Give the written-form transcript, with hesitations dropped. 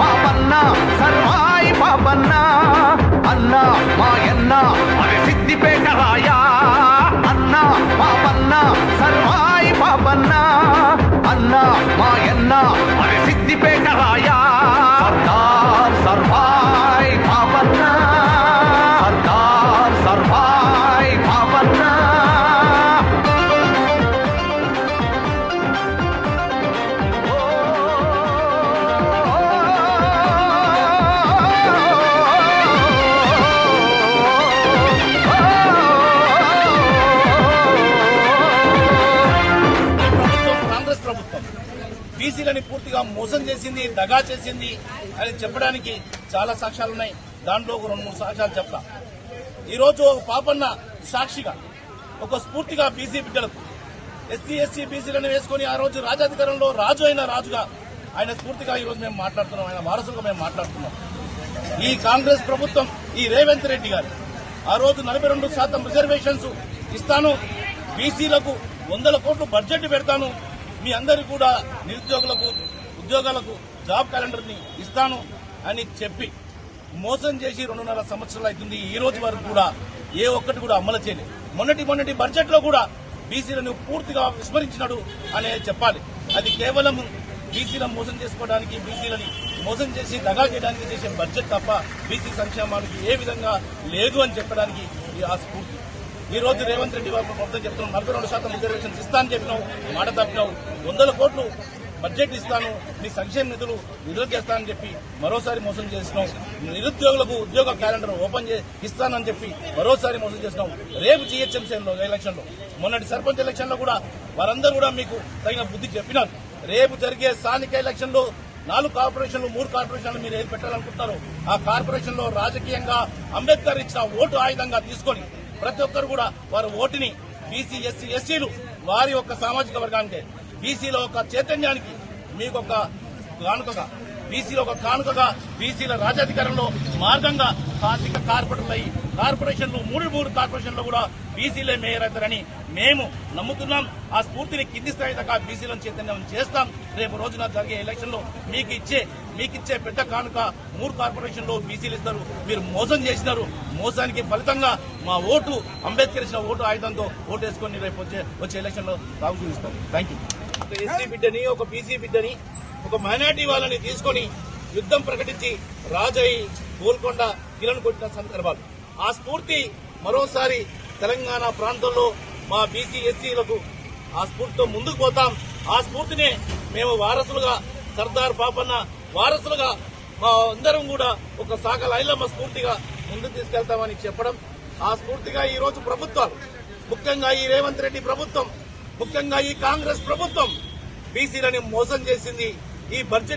పాపన్న సర్వాయి పాపన్న అన్న మాయన్న మరి సిద్దిపేట రాయా అన్న పాపన్న సర్వాయి పాపన్న అన్న మాయన్న మరి సిద్దిపేట రాయా సర్దార్ సర్వాయి పాపన్న సర్దార్ సర్వాయి పాపన్న బీసీలని పూర్తిగా మోసం చేసింది, దగా చేసింది అని చెప్పడానికి చాలా సాక్ష్యాలున్నాయి. దాంట్లో ఒక 2-3 సాక్ష్యాలు చెప్తా. ఈరోజు ఒక పాపన్న సాక్షిగా, ఒక స్ఫూర్తిగా బీసీ బిడ్డలకు ఎస్సీ ఎస్సీ బీసీలను వేసుకుని ఆ రోజు రాజాధికారంలో రాజు అయిన రాజుగా ఆయన స్ఫూర్తిగా ఈరోజు మేము మాట్లాడుతున్నాం, ఆయన వారసులుగా మేము మాట్లాడుతున్నాం. ఈ కాంగ్రెస్ ప్రభుత్వం, ఈ రేవంత్ రెడ్డి గారు ఆ రోజు 42% రిజర్వేషన్స్ ఇస్తాను, బీసీలకు 100 కోట్లు బడ్జెట్ పెడతాను, మీ అందరికీ కూడా నిరుద్యోగులకు ఉద్యోగాలకు జాబ్ క్యాలెండర్ ని ఇస్తాను అని చెప్పి మోసం చేసి 2.5 సంవత్సరాలు అవుతుంది. ఈ రోజు వరకు కూడా ఏ ఒక్కటి కూడా అమలు చేయలేదు. మొన్నటి బడ్జెట్ లో కూడా బీసీలను పూర్తిగా విస్మరించినాడు అనే చెప్పాలి. అది కేవలం బీసీలను మోసం చేసుకోవడానికి, బీసీలని మోసం చేసి దగా చేయడానికి చేసే బడ్జెట్ తప్ప బీసీ సంక్షేమానికి ఏ విధంగా లేదు అని చెప్పడానికి ఆ స్ఫూర్తి. ఈ రోజు రేవంత్ రెడ్డి మొత్తం చెప్తున్నాం, 42% రిజర్వేషన్స్ ఇస్తానని చెప్పినావు, మాట తప్పినావు. 100 కోట్లు బడ్జెట్ ఇస్తాను, మీ సంక్షేమ నిధులు విడుదల చేస్తానని చెప్పి మరోసారి మోసం చేసినావు. నిరుద్యోగులకు ఉద్యోగ క్యాలెండర్ ఓపెన్ ఇస్తానని చెప్పి మరోసారి మోసం చేసినావు. రేపు జీహెచ్ఎంసీ ఎలక్షన్ లో, మొన్నటి సర్పంచ్ ఎలక్షన్ లో కూడా వారందరూ కూడా మీకు తగిన బుద్ధి చెప్పినారు. రేపు జరిగే స్థానిక ఎలక్షన్ లో 4 కార్పొరేషన్లు 3 కార్పొరేషన్లు మీరు ఏది పెట్టాలనుకుంటున్నారు ఆ కార్పొరేషన్ లో రాజకీయంగా అంబేద్కర్ ఇచ్చిన ఓటు ఆయుధంగా తీసుకొని ప్రతి ఒక్కరు కూడా వారి ఓటుని బీసీ ఎస్సీ ఎస్సీలు వారి యొక్క సామాజిక వర్గానికి, బీసీలో ఒక చైతన్యానికి మీకు ఒక కానుకగా, బీసీలో ఒక కానుకగా బీసీల రాజాధికారంలో మార్గంగా స్థానిక కార్పొరేటర్లు అయ్యి కార్పొరేషన్లు 3 కార్పొరేషన్లు కూడా బీసీలే మేయర్ అవుతారని మేము నమ్ముతున్నాం. ఆ స్ఫూర్తిని కింది స్థాయి దాకా బీసీలను చైతన్యం చేస్తాం. రేపు రోజున జరిగే ఎలక్షన్ లో మీకు ఇచ్చే పెద్ద కానుక 3 కార్పొరేషన్లో బీసీలు ఇస్తారు. మీరు మోసం చేసినారు. మోసానికి ఫలితంగా మా ఓటు అంబేద్కర్ ఇచ్చిన ఓటు ఆయుధంతో ఓటు వేసుకొని రేపు వచ్చే ఎలక్షన్ లో తాగు చూపిస్తాం. Thank you. ఒక ఎస్సీ బిడ్డని, ఒక బీసీ బిడ్డని, ఒక మైనార్టీ వాళ్ళని తీసుకొని యుద్ధం ప్రకటించి రాజయ్య గోల్కొండ కిరణ్ కొట్టిన సందర్భాలు. ఆ స్ఫూర్తి మరోసారి తెలంగాణ ప్రాంతంలో మా బీసీ ఎస్సీలకు ఆ స్ఫూర్తితో ముందుకు పోతాం. ఆ స్ఫూర్తినే మేము వారసులుగా, సర్దార్ పాపన్న వారసులుగా మా అందరం కూడా ఒక సాగల ఐలమ్మ స్ఫూర్తిగా ముందుకు తీసుకెళ్తామని చెప్పడం. ఆ స్ఫూర్తిగా ఈ రోజు ప్రభుత్వాలు, ముఖ్యంగా ఈ రేవంత్ రెడ్డి ప్రభుత్వం, ముఖ్యంగా ఈ కాంగ్రెస్ ప్రభుత్వం బీసీలని మోసం చేసింది. ఈ బడ్జెట్